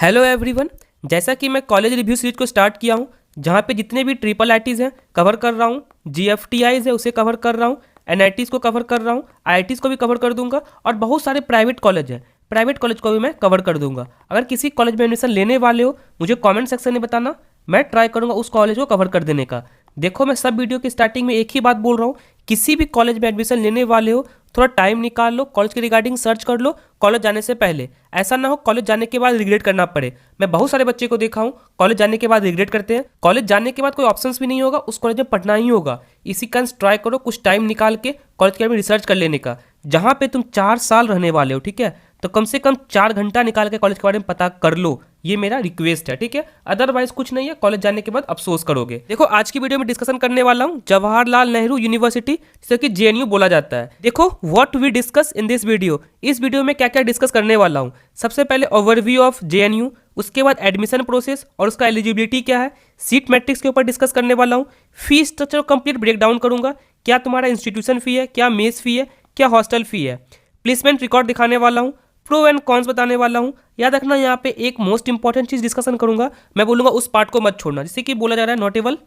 Hello everyone. जैसा कि मैं कॉलेज रिव्यू सीरीज को स्टार्ट किया हूँ, जहाँ पे जितने भी ट्रिपल आईटीज़ हैं कवर कर रहा हूँ, जीएफटीआईज़ है उसे कवर कर रहा हूँ, एनआईटीज़ को कवर कर रहा हूँ, आईआईटीज़ को भी कवर कर दूंगा और बहुत सारे प्राइवेट कॉलेज हैं, प्राइवेट कॉलेज को भी मैं कवर कर दूंगा। अगर किसी कॉलेज में एडमिशन लेने वाले हो मुझे कॉमेंट सेक्शन में बताना, मैं ट्राई करूँगा उस कॉलेज को कवर कर देने का। देखो, मैं सब वीडियो की स्टार्टिंग में एक ही बात बोल रहा हूँ, किसी भी कॉलेज में एडमिशन लेने वाले हो थोड़ा टाइम निकाल लो, कॉलेज के रिगार्डिंग सर्च कर लो कॉलेज जाने से पहले। ऐसा ना हो कॉलेज जाने के बाद रिग्रेट करना पड़े। मैं बहुत सारे बच्चे को देखा हूँ कॉलेज जाने के बाद रिग्रेट करते हैं। कॉलेज जाने के बाद कोई ऑप्शंस भी नहीं होगा, उस कॉलेज में पढ़ना ही होगा। इसी कारण ट्राई करो कुछ टाइम निकाल के कॉलेज के बारे में रिसर्च कर लेने का। जहाँ पे तुम 4 साल रहने वाले हो, ठीक है, तो कम से कम 4 घंटा निकाल के कॉलेज के बारे में पता कर लो। ये मेरा रिक्वेस्ट है, ठीक है। अदरवाइज कुछ नहीं है, कॉलेज जाने के बाद अफसोस करोगे। देखो, आज की वीडियो में डिस्कशन करने वाला हूँ जवाहरलाल नेहरू यूनिवर्सिटी, जिसे कि जेएनयू बोला जाता है। देखो, what we discuss in this video, इस वीडियो में क्या क्या डिस्कस करने वाला हूँ। सबसे पहले ओवरव्यू ऑफ जेएनयू, उसके बाद एडमिशन प्रोसेस और उसका एलिजिबिलिटी क्या है, सीट मैट्रिक्स के ऊपर डिस्कस करने वाला हूँ। Fee structure complete break down करूंगा, क्या तुम्हारा इंस्टीट्यूशन फी है, क्या मेस फी है, क्या हॉस्टल फी है। प्लेसमेंट रिकॉर्ड दिखाने वाला हूँ, प्रो एंड कॉन्स बताने वाला हूँ। याद रखना, यहाँ पे एक मोस्ट इंपॉर्टेंट चीज डिस्कशन करूंगा, मैं बोलूंगा उस पार्ट को मत छोड़ना, जिससे कि बोला जा रहा है नोटेबल,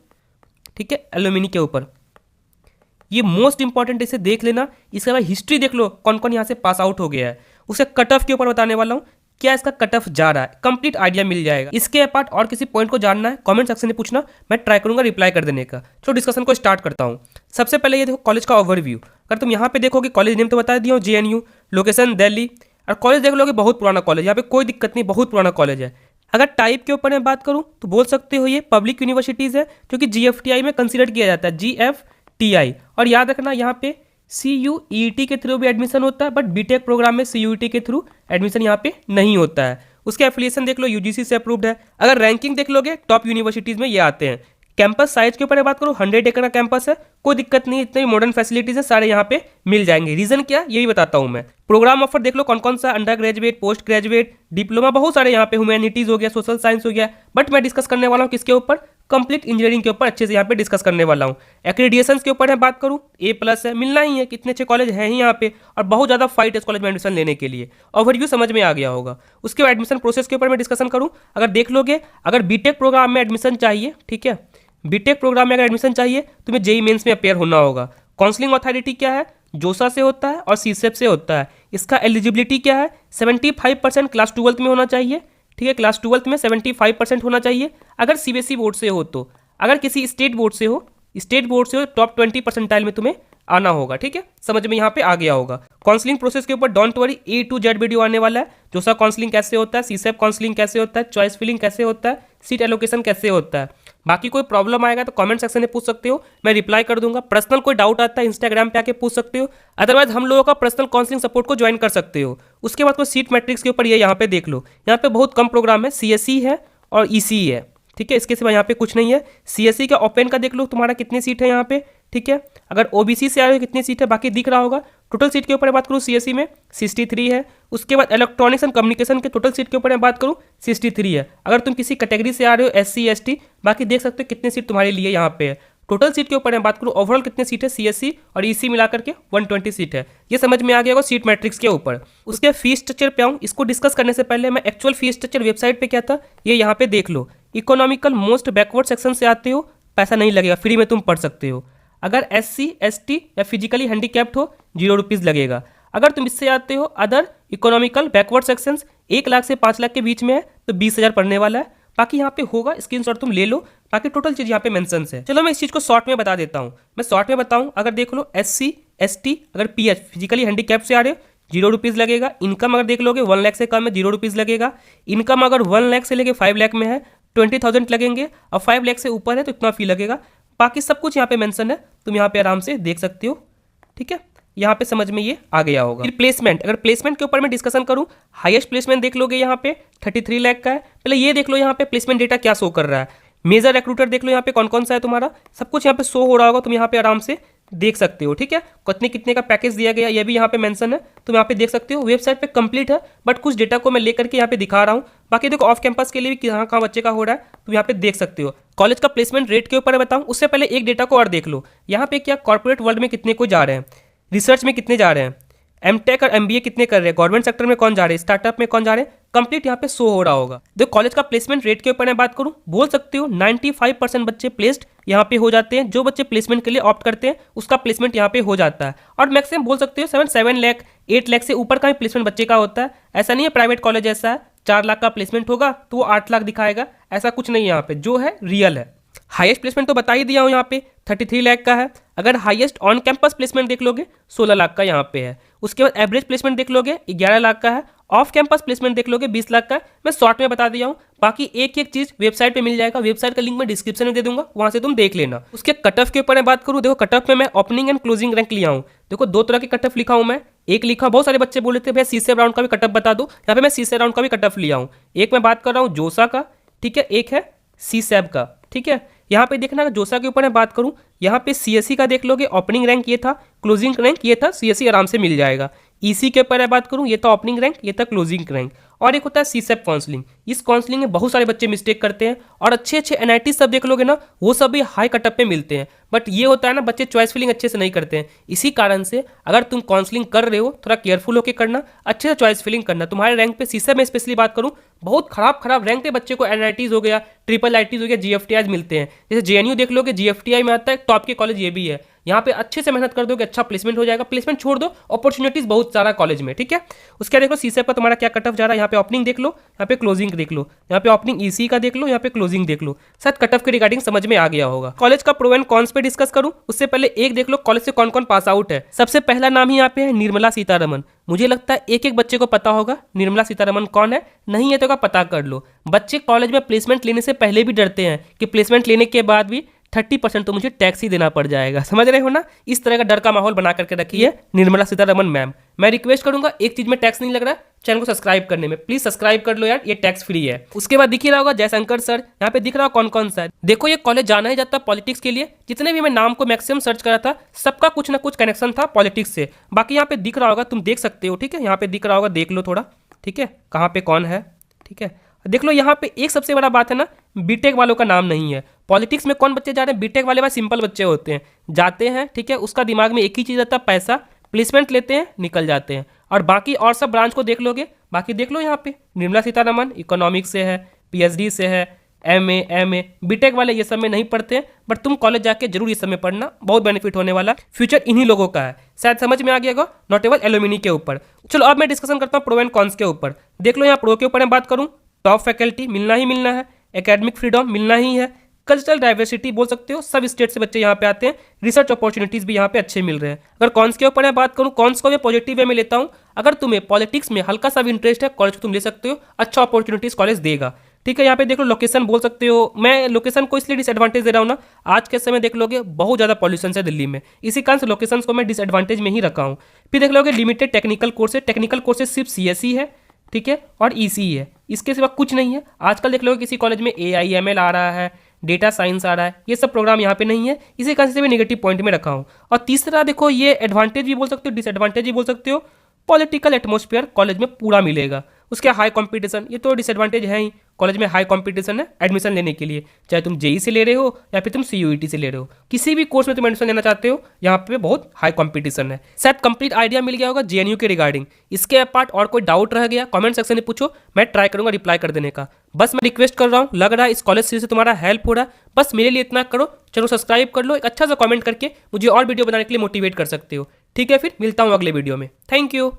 ठीक है, एलुमिनी के ऊपर। ये मोस्ट इंपॉर्टेंट, इसे देख लेना। इसके बाद हिस्ट्री देख लो, कौन कौन यहाँ से पास आउट हो गया है। उसे कट ऑफ के ऊपर बताने वाला हूँ, क्या इसका कट ऑफ जा रहा है, कंप्लीट आइडिया मिल जाएगा। इसके अपार्ट और किसी पॉइंट को जानना है कमेंट सेक्शन में पूछना, मैं ट्राई करूंगा रिप्लाई कर देने का। चलो डिस्कशन को स्टार्ट करता हूँ। सबसे पहले ये देखो कॉलेज का ओवरव्यू। अगर तुम यहाँ पे देखोगे, कॉलेज नेम तो बता दिया हूँ जेएनयू, लोकेशन दिल्ली, और कॉलेज देख लोगे बहुत पुराना कॉलेज, यहाँ पे कोई दिक्कत नहीं, बहुत पुराना कॉलेज है। अगर टाइप के ऊपर मैं बात करूँ तो बोल सकते हो ये पब्लिक यूनिवर्सिटीज़ है, जो कि जीएफटीआई में कंसिडर किया जाता है, जीएफटीआई। और याद रखना, यहाँ पे CUET के थ्रू भी एडमिशन होता है, बट बीटेक प्रोग्राम में CUET के थ्रू एडमिशन यहाँ पे नहीं होता है। उसके एफिलिएशन देख लो, यूजीसी से अप्रूव्ड है। अगर रैंकिंग देख लोगे, टॉप यूनिवर्सिटीज़ में ये आते हैं। कैंपस साइज के ऊपर बात करो, 100 एकड़ का कैंपस है, कोई दिक्कत नहीं, इतने मॉडर्न फैसिलिटीज है, सारे यहाँ पे मिल जाएंगे। रीजन क्या, ये भी बताता हूँ मैं। प्रोग्राम ऑफर देख लो कौन कौन सा, under graduate, post graduate, diploma, बहुत सारे यहाँ पे, ह्यूमैनिटीज हो गया, सोशल साइंस हो गया। बट मैं डिस्कस करने वाला हूँ किसके ऊपर, कंप्लीट इंजीनियरिंग के ऊपर अच्छे से यहाँ पे डिस्कस करने वाला हूँ। एक्रेडिएशन के ऊपर है बात करूँ, A+ है, मिलना ही है, कितने अच्छे कॉलेज हैं ही यहाँ पे, और बहुत ज़्यादा फाइट है इस कॉलेज में एडमिशन लेने के लिए। ओवरव्यू समझ में आ गया होगा। उसके बाद एडमिशन प्रोसेस के ऊपर मैं डिस्कशन करूँ, अगर देख लोगे, अगर बीटेक प्रोग्राम में एडमिशन चाहिए, ठीक है, बीटेक प्रोग्राम में अगर एडमिशन चाहिए तुम्हें जेईई मेंस में अपेयर होना होगा। काउंसलिंग अथॉरिटी क्या है, जोसा से होता है और सीसेप से होता है। इसका एलिजिबिलिटी क्या है, 75% क्लास 12th में होना चाहिए, ठीक है, क्लास 12th में 75% होना चाहिए। अगर सीबीएसई बोर्ड से हो तो, अगर किसी स्टेट बोर्ड से हो, स्टेट बोर्ड से हो, टॉप 20 परसेंटाइल में तुम्हें आना होगा, ठीक है, समझ में यहाँ पे आ गया होगा। काउंसलिंग प्रोसेस के ऊपर don't worry, A to Z video आने वाला है। जोसा काउंसलिंग कैसे होता है, सीसेप काउंसलिंग कैसे होता है, चॉइस फिलिंग कैसे होता है, सीट एलोकेशन कैसे होता है। बाकी कोई प्रॉब्लम आएगा तो कमेंट सेक्शन में पूछ सकते हो, मैं रिप्लाई कर दूंगा। पर्सनल कोई डाउट आता है इंस्टाग्राम पे आके पूछ सकते हो, अदरवाइज हम लोगों का पर्सनल काउंसलिंग सपोर्ट को ज्वाइन कर सकते हो। उसके बाद कोई सीट मैट्रिक्स के ऊपर ये यहाँ पे देख लो, यहाँ पे बहुत कम प्रोग्राम है, CSE है और ECE है, ठीक है, इसके सिवा यहाँ पे कुछ नहीं है। CSE का ओपन का देख लो तुम्हारा कितनी सीट है यहाँ पे, ठीक है, अगर OBC से आ रहे हो कितनी सीट है, बाकी दिख रहा होगा। टोटल सीट के ऊपर बात करूँ CSE में 63 है। उसके बाद इलेक्ट्रॉनिक्स एंड कम्युनिकेशन के टोटल सीट के ऊपर बात करूँ 63 है। अगर तुम किसी कैटेगरी से आ रहे हो SC ST, बाकी देख सकते हो कितनी सीट तुम्हारे लिए यहाँ पे है। टोटल सीट के ऊपर मैं बात करूँ, ओवरऑल कितने सीट है CSE और EC मिलाकर के 120 सीट है। ये समझ में आ गया होगा सीट मैट्रिक्स के ऊपर। उसके फी स्ट्रक्चर पे आऊँ, इसको डिस्कस करने से पहले मैं एक्चुअल फी स्ट्रक्चर वेबसाइट पे क्या था ये यहाँ पे देख लो। इकोनॉमिकल मोस्ट बैकवर्ड सेक्शन से आते हो, पैसा नहीं लगेगा, फ्री में तुम पढ़ सकते हो। अगर SC ST या फिजिकली हैंडीकैप्ड हो, 0 रुपीज़ लगेगा। अगर तुम इससे आते हो other economical backward sections, 1 lakh से 5 लाख के बीच में है तो 20,000 पढ़ने वाला है। बाकी यहाँ पे होगा, स्क्रीनशॉट तुम ले लो, बाकी टोटल चीज़ यहाँ पे मेंशन है। चलो मैं इस चीज़ को शॉर्ट में बता देता हूँ। मैं शॉर्ट में बताऊँ, अगर देख लो SC ST अगर PH फिजिकली हैंडीकैप से आ रहे हो 0 रुपीज़ लगेगा। इनकम अगर देख लोगे 1 लाख से कम है 0 रुपीज़ लगेगा। इनकम अगर 1 लाख से लेके 5 लाख में है 20,000 लगेंगे, और 5 लाख से ऊपर है तो इतना फी लगेगा। बाकी सब कुछ यहाँ पे मेंशन है, तुम यहाँ पे आराम से देख सकते हो, ठीक है, यहाँ पे समझ में ये आ गया होगा। फिर प्लेसमेंट, अगर प्लेसमेंट के ऊपर मैं डिस्कशन करूँ, हाईएस्ट प्लेसमेंट देख लोगे यहाँ पे 33 लाख का है। पहले ये देख लो यहाँ पे प्लेसमेंट डेटा क्या शो कर रहा है। मेजर रिक्रूटर देख लो यहाँ पे कौन कौन सा है तुम्हारा, सब कुछ यहाँ पे शो हो रहा होगा, तुम यहाँ पे आराम से देख सकते हो, ठीक है। कितने कितने का पैकेज दिया गया ये भी यहाँ पे मेंशन है, तुम यहाँ पे देख सकते हो। वेबसाइट पे कंप्लीट है, बट कुछ डेटा को मैं लेकर के यहाँ पे दिखा रहा हूँ। बाकी देखो ऑफ कैंपस के लिए भी कहाँ कहाँ बच्चे का हो रहा है तुम यहाँ पे देख सकते हो। कॉलेज का प्लेसमेंट रेट के ऊपर बताऊँ उससे पहले एक डेटा को और देख लो, यहाँ पे क्या कॉर्पोरेट वर्ल्ड में कितने को जा रहे हैं, रिसर्च में कितने जा रहे हैं, एमटेक और एमबीए कितने कर रहे हैं, गवर्नमेंट सेक्टर में कौन जा रहे हैं, स्टार्टअप में कौन जा रहे हैं, कंप्लीट यहाँ पे शो हो रहा होगा। देखो कॉलेज का प्लेसमेंट रेट के ऊपर मैं बात करूँ, बोल सकते हो 95% बच्चे प्लेस्ड यहाँ पे हो जाते हैं। जो बच्चे प्लेसमेंट के लिए ऑप्ट करते हैं उसका प्लेसमेंट यहाँ पे हो जाता है। और मैक्सिमम बोल सकते हो 7 लाख 8 लाख से ऊपर का भी प्लेसमेंट बच्चे का होता है। ऐसा नहीं है प्राइवेट कॉलेज ऐसा है 4 लाख का प्लेसमेंट होगा तो वो 8 लाख दिखाएगा, ऐसा कुछ नहीं है यहाँ पे, जो है रियल है। हाईएस्ट प्लेसमेंट तो बता ही दिया हूँ यहाँ पे 33 लाख का है। अगर हाईएस्ट ऑन कैंपस प्लेसमेंट देख लोगे 16 लाख का यहाँ पे है। उसके बाद एवरेज प्लेसमेंट देख लोगे 11 लाख का है। ऑफ कैंपस प्लेसमेंट देख लोगे 20 लाख का है। मैं शॉर्ट में बता दिया हूँ, बाकी एक एक चीज वेबसाइट पे मिल जाएगा। वेबसाइट का लिंक मैं डिस्क्रिप्शन में दे दूंगा, वहां से तुम देख लेना। उसके कट ऑफ के ऊपर मैं बात करूँ, देखो कट ऑफ में मैं ओपनिंग एंड क्लोजिंग रैंक लिया हूँ। देखो 2 तरह के कट ऑफ लिखा हूँ मैं। एक लिखा, बहुत सारे बच्चे बोले थे भैया सीसेब राउंड का भी कट ऑफ बता दो, यहाँ पे मैं सीसेब राउंड का भी कट ऑफ लिया हूँ। एक मैं बात कर रहा हूँ जोसा का, ठीक है, एक है सीसेब का, ठीक है। यहाँ पे देखना जोसा के ऊपर मैं बात करूँ, यहाँ पे सीएससी का देख लोगे, ओपनिंग रैंक ये था, क्लोजिंग रैंक ये था, सीएससी आराम से मिल जाएगा। ईसी के ऊपर मैं बात करूँ, ये था ओपनिंग रैंक, ये था क्लोजिंग रैंक। और एक होता है सीसेप काउंसलिंग। इस काउंसलिंग में बहुत सारे बच्चे मिस्टेक करते हैं और अच्छे अच्छे एनआईटी सब देख लोगे ना, वो सब भी हाई कटअप पे मिलते हैं। बट ये होता है ना, बच्चे चॉइस फिलिंग अच्छे से नहीं करते हैं। इसी कारण से अगर तुम काउंसलिंग कर रहे हो थोड़ा केयरफुल होकर करना, अच्छे से चॉइस फिलिंग करना। तुम्हारे रैंक पे सीसेप में स्पेशली बात करूँ, बहुत खराब रैंक पे बच्चे को एनआईटीज हो गया, ट्रिपल आईटीज हो गया, जीएफटीआई मिलते हैं। जैसे जेएनयू देख लोगे, जीएफटीआई में आता है, टॉप के कॉलेज ये भी है। यहाँ पे अच्छे से मेहनत कर दोगे, अच्छा प्लेसमेंट हो जाएगा। प्लेसमेंट छोड़ दो, अपॉर्चुनिटीज बहुत सारा कॉलेज में, ठीक है। उसके देख लो सीसेप का तुम्हारा क्या कट ऑफ जा रहा है, यहाँ पे ओपनिंग देख लो, यहाँ पे क्लोजिंग देख लो, यहाँ पे ओपनिंग ईसी का देख लो, यहाँ पे क्लोजिंग देख लो। शायद कट ऑफ के रिगार्डिंग समझ में आ गया होगा। कॉलेज का प्रो एंड कॉन्स पे डिस्कस करूँ उससे पहले एक देख लो कॉलेज से कौन कौन पास आउट है। सबसे पहला नाम ही यहाँ पे है निर्मला सीतारमन। मुझे लगता है एक एक बच्चे को पता होगा निर्मला सीतारमन कौन है, नहीं है तो का पता कर लो। बच्चे कॉलेज में प्लेसमेंट लेने से पहले भी डरते हैं कि प्लेसमेंट लेने के बाद भी 30% तो मुझे टैक्स ही देना पड़ जाएगा, समझ रहे हो ना। इस तरह का डर का माहौल बना करके रखी है निर्मला सीतारमन मैम। मैं रिक्वेस्ट करूंगा, एक चीज में टैक्स नहीं लग रहा चैनल को सब्सक्राइब करने में, प्लीज सब्सक्राइब कर लो यार, ये टैक्स फ्री है। उसके बाद दिख ही रहा होगा जयशंकर सर, यहाँ पे दिख रहा कौन कौन सा है। देखो ये कॉलेज जाना ही जाता पॉलिटिक्स के लिए। जितने भी मैं नाम को मैक्सिमम सर्च करा था सबका कुछ ना कुछ कनेक्शन था पॉलिटिक्स से। बाकी यहाँ पे दिख रहा होगा, तुम देख सकते हो, ठीक है। यहाँ पे दिख रहा होगा, देख लो थोड़ा, ठीक है, कहाँ पे कौन है, ठीक है। देख लो यहाँ पे एक सबसे बड़ा बात है ना, बीटेक वालों का नाम नहीं है। पॉलिटिक्स में कौन बच्चे जा रहे हैं, बीटेक वाले भाई सिंपल बच्चे होते हैं, जाते हैं, ठीक है। उसका दिमाग में एक ही चीज़ आता है, पैसा, प्लेसमेंट लेते हैं, निकल जाते हैं। और बाकी और सब ब्रांच को देख लोगे, बाकी देख लो यहाँ पे निर्मला सीतारमन इकोनॉमिक्स से है, पीएचडी से है, एमए। बीटेक वाले ये सब में नहीं पढ़ते हैं, बट तुम कॉलेज जाके जरूर ये सब में पढ़ना, बहुत बेनिफिट होने वाला। फ्यूचर इन्हीं लोगों का है, शायद समझ में आ गया होगा। नोटेबल एलुमिनी के ऊपर चलो अब मैं डिस्कशन करता हूँ प्रो एंड कॉन्स के ऊपर। देख लो यहाँ प्रो के ऊपर मैं बात करूँ, टॉप फैकल्टी मिलना ही मिलना है, एकेडमिक फ्रीडम मिलना ही है, कल्चरल डाइवर्सिटी बोल सकते हो, सब स्टेट से बच्चे यहाँ पे आते हैं, रिसर्च अपॉर्चुनिटीज भी यहाँ पे अच्छे मिल रहे हैं। अगर कॉन्स के ऊपर मैं बात करूँ, कॉन्स को मैं पॉजिटिव वे में लेता हूँ। अगर तुम्हें पॉलिटिक्स में हल्का सा भी इंटरेस्ट है, कॉलेज को तुम ले सकते हो, अच्छा अपॉर्चुनिटीज कॉलेज देगा, ठीक है। यहाँ पे देख लो लोकेशन बोल सकते हो, मैं लोकेशन को इसलिए डिसएडवांटेज दे रहा हूँ ना, आज के समय देख लोगे बहुत ज़्यादा पॉल्यूशन है दिल्ली में, इसी कारण से लोकेशन को मैं डिसएडवांटेज में ही रखा हूँ। फिर देख लोगे limited technical courses, technical courses सिर्फ सीएससी है, ठीक है, और ईसी है, इसके सिवा कुछ नहीं है। आजकल देख लो किसी कॉलेज में AIML आ रहा है, डेटा साइंस आ रहा है, ये सब प्रोग्राम यहाँ पे नहीं है, इसी कारण से भी नेगेटिव पॉइंट में रखा हूँ। और तीसरा देखो, ये एडवांटेज भी बोल सकते हो, डिसएडवांटेज भी बोल सकते हो, पॉलिटिकल एटमॉस्फेयर कॉलेज में पूरा मिलेगा। उसके हाई कंपटीशन, ये तो डिसएडवांटेज है ही, कॉलेज में हाई कंपटीशन है एडमिशन लेने के लिए, चाहे तुम जेई से ले रहे हो या फिर तुम CUET से ले रहे हो, किसी भी कोर्स में तुम एडमिशन लेना चाहते हो, यहाँ पे बहुत हाई कंपटीशन है। शायद कंप्लीट आइडिया मिल गया होगा जेएनयू के रिगार्डिंग। इसके अपार्ट और कोई डाउट रह गया कमेंट सेक्शन में पूछो, मैं ट्राई करूंगा रिप्लाई कर देने का। बस मैं रिक्वेस्ट कर रहा हूँ, लग रहा है इस कॉलेज सीरीज से तुम्हारा हेल्प हो रहा है, बस मेरे लिए इतना करो, चलो सब्सक्राइब कर लो, एक अच्छा सा कमेंट करके मुझे और वीडियो बनाने के लिए मोटिवेट कर सकते हो, ठीक है। फिर मिलता हूँ अगले वीडियो में, थैंक यू।